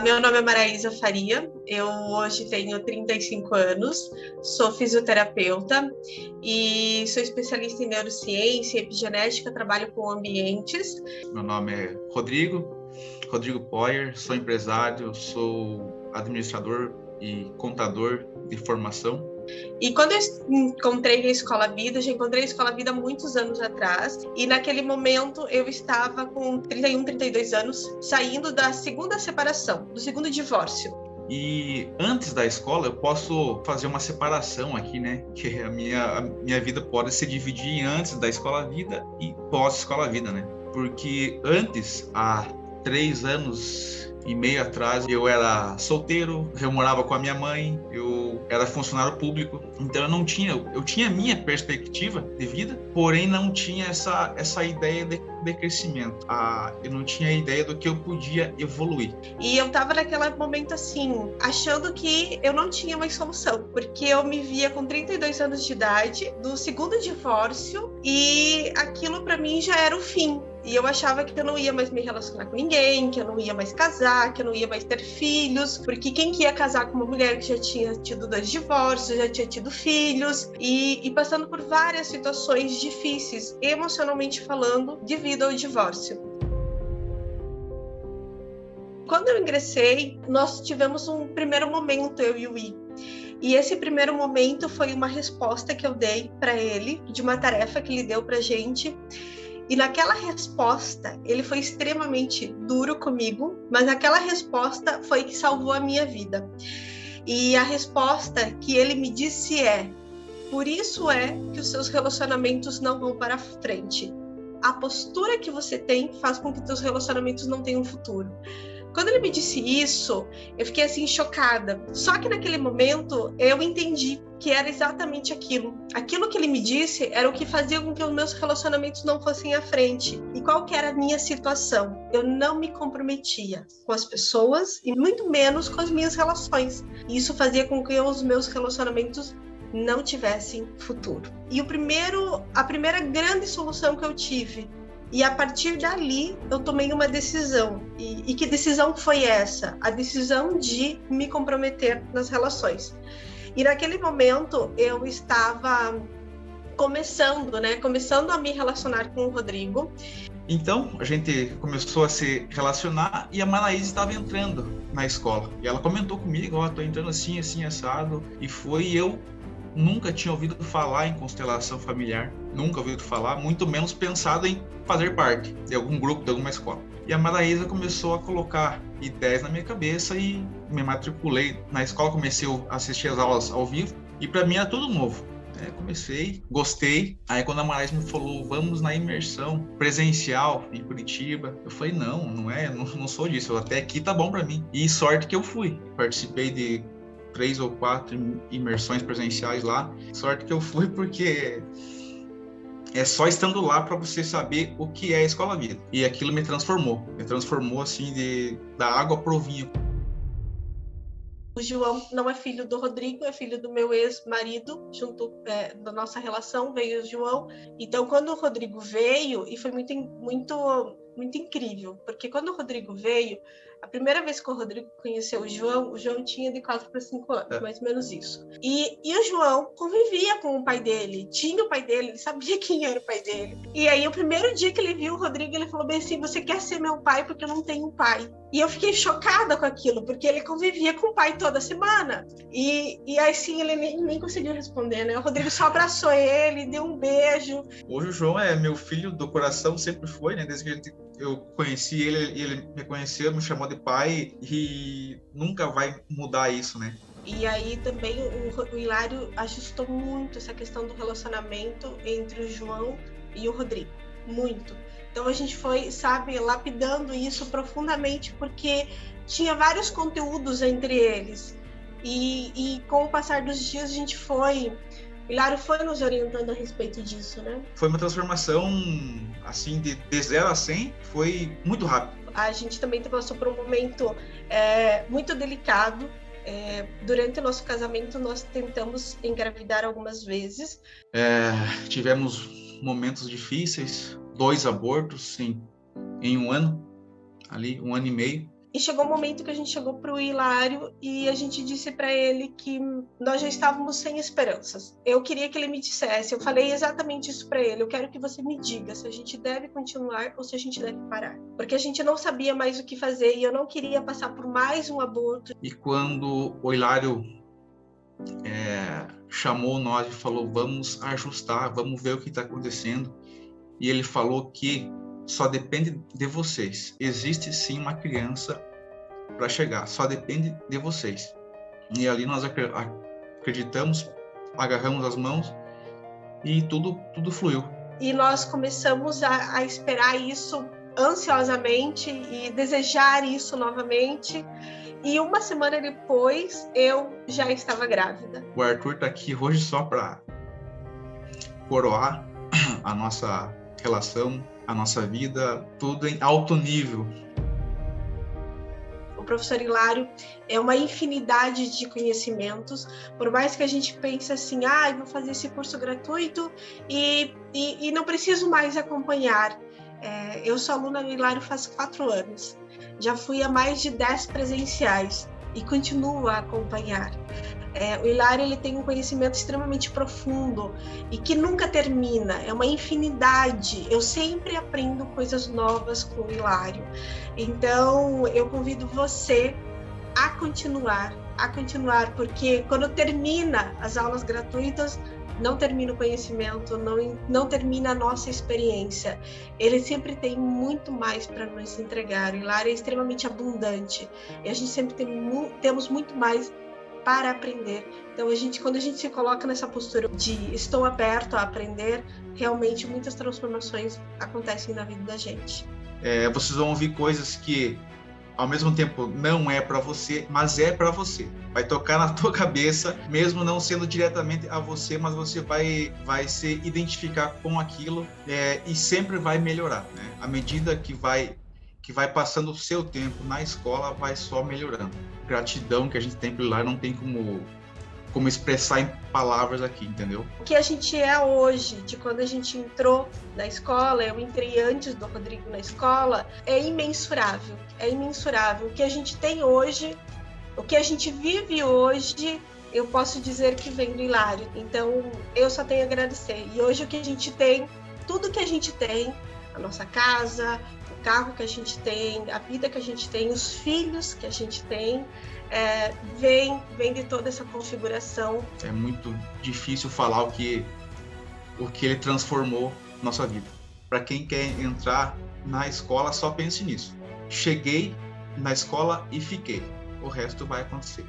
Meu nome é Maraísa Faria, eu hoje tenho 35 anos, sou fisioterapeuta e sou especialista em neurociência e epigenética, trabalho com ambientes. Meu nome é Rodrigo Poyer, sou empresário, sou administrador e contador de formação. E quando eu encontrei a Escola Vida, já encontrei a Escola Vida há muitos anos atrás, e naquele momento eu estava com 31, 32 anos, saindo da segunda separação, do segundo divórcio. E antes da escola, eu posso fazer uma separação aqui, né? Que a minha vida pode se dividir em antes da Escola Vida e pós-Escola Vida, né? Porque antes, há 3 anos e meio atrás, eu era solteiro, eu morava com a minha mãe, eu era funcionário público, então eu tinha minha perspectiva de vida, porém não tinha essa ideia de crescimento. Eu não tinha ideia do que eu podia evoluir. E eu tava naquele momento assim, achando que eu não tinha mais solução, porque eu me via com 32 anos de idade, do segundo divórcio, e aquilo para mim já era o fim. E eu achava que eu não ia mais me relacionar com ninguém, que eu não ia mais casar, que eu não ia mais ter filhos, porque quem que ia casar com uma mulher que já tinha tido 2 divórcios, já tinha tido filhos, e passando por várias situações difíceis, emocionalmente falando, devido ao divórcio. Quando eu ingressei, nós tivemos um primeiro momento, eu e o I. E esse primeiro momento foi uma resposta que eu dei para ele, de uma tarefa que ele deu para a gente. E naquela resposta, ele foi extremamente duro comigo, mas aquela resposta foi que salvou a minha vida. E a resposta que ele me disse é: por isso é que os seus relacionamentos não vão para frente. A postura que você tem faz com que os seus relacionamentos não tenham futuro. Quando ele me disse isso, eu fiquei assim chocada. Só que naquele momento eu entendi que era exatamente aquilo. Aquilo que ele me disse era o que fazia com que os meus relacionamentos não fossem à frente. E qual que era a minha situação? Eu não me comprometia com as pessoas e muito menos com as minhas relações. E isso fazia com que os meus relacionamentos não tivessem futuro. E a primeira grande solução que eu tive, e a partir dali eu tomei uma decisão. E que decisão foi essa? A decisão de me comprometer nas relações. E naquele momento eu estava começando a me relacionar com o Rodrigo. Então, a gente começou a se relacionar e a Maraísa estava entrando na escola. E ela comentou comigo, tô entrando assim, assim, assado. E eu nunca tinha ouvido falar em constelação familiar, nunca ouvido falar, muito menos pensado em fazer parte de algum grupo, de alguma escola. E a Maraísa começou a colocar ideias na minha cabeça e me matriculei na escola, comecei a assistir as aulas ao vivo e para mim era tudo novo. Comecei, gostei. Aí quando a Maraísa me falou, vamos na imersão presencial em Curitiba, eu falei, não sou disso, até aqui tá bom para mim. E sorte que eu fui, participei de 3 ou 4 imersões presenciais lá. Sorte que eu fui, porque é só estando lá para você saber o que é a Escola Vida. E aquilo me transformou assim da água pro vinho. O João não é filho do Rodrigo, é filho do meu ex-marido, junto da nossa relação veio o João. Então, quando o Rodrigo veio, e foi muito incrível, porque quando o Rodrigo veio, a primeira vez que o Rodrigo conheceu o João tinha de 4 para 5 anos, mais ou menos isso. E o João convivia com o pai dele, tinha o pai dele, ele sabia quem era o pai dele. E aí, o primeiro dia que ele viu o Rodrigo, ele falou bem assim, você quer ser meu pai porque eu não tenho pai. E eu fiquei chocada com aquilo, porque ele convivia com o pai toda semana. E assim, ele nem conseguiu responder, né? O Rodrigo só abraçou ele, deu um beijo. Hoje o João é meu filho do coração, sempre foi, né? Desde que eu conheci ele, ele me conheceu, me chamou de pai e nunca vai mudar isso, né? E aí também o Hilário ajustou muito essa questão do relacionamento entre o João e o Rodrigo. Muito. Então a gente foi, lapidando isso profundamente, porque tinha vários conteúdos entre eles. E com o passar dos dias o Hilário foi nos orientando a respeito disso, né? Foi uma transformação, assim, de 0 a 100, foi muito rápido. A gente também passou por um momento muito delicado. Durante o nosso casamento, nós tentamos engravidar algumas vezes. Tivemos momentos difíceis, 2 abortos em um ano, ali, 1 ano e meio. E chegou um momento que a gente chegou para o Hilário e a gente disse para ele que nós já estávamos sem esperanças. Eu queria que ele me dissesse, eu falei exatamente isso para ele, eu quero que você me diga se a gente deve continuar ou se a gente deve parar. Porque a gente não sabia mais o que fazer e eu não queria passar por mais um aborto. E quando o Hilário chamou nós e falou, vamos ajustar, vamos ver o que está acontecendo, e ele falou que só depende de vocês. Existe sim uma criança para chegar, só depende de vocês. E ali nós acreditamos, agarramos as mãos e tudo fluiu. E nós começamos a esperar isso ansiosamente e desejar isso novamente. E uma semana depois, eu já estava grávida. O Arthur está aqui hoje só para coroar a nossa relação, a nossa vida, tudo em alto nível. O professor Hilário é uma infinidade de conhecimentos, por mais que a gente pense assim, vou fazer esse curso gratuito e não preciso mais acompanhar. Eu sou aluna do Hilário faz 4 anos, já fui a mais de 10 presenciais e continuo a acompanhar. O Hilário ele tem um conhecimento extremamente profundo e que nunca termina, é uma infinidade. Eu sempre aprendo coisas novas com o Hilário. Então, eu convido você a continuar, porque quando termina as aulas gratuitas, não termina o conhecimento, não termina a nossa experiência. Ele sempre tem muito mais para nos entregar. O Hilário é extremamente abundante e a gente sempre temos muito mais para aprender. Então, quando a gente se coloca nessa postura de estou aberto a aprender, realmente muitas transformações acontecem na vida da gente. Vocês vão ouvir coisas que, ao mesmo tempo, não é para você, mas é para você. Vai tocar na tua cabeça, mesmo não sendo diretamente a você, mas você vai se identificar com aquilo e sempre vai melhorar, né? À medida que vai passando o seu tempo na escola, vai só melhorando. Gratidão que a gente tem por lá, não tem como expressar em palavras aqui, entendeu? O que a gente é hoje, de quando a gente entrou na escola, eu entrei antes do Rodrigo na escola, é imensurável. O que a gente tem hoje, o que a gente vive hoje, eu posso dizer que vem do Hilário. Então, eu só tenho a agradecer. E hoje o que a gente tem, tudo que a gente tem, a nossa casa, o carro que a gente tem, a vida que a gente tem, os filhos que a gente tem, vem de toda essa configuração. É muito difícil falar o que ele transformou na nossa vida. Para quem quer entrar na escola, só pense nisso. Cheguei na escola e fiquei. O resto vai acontecer.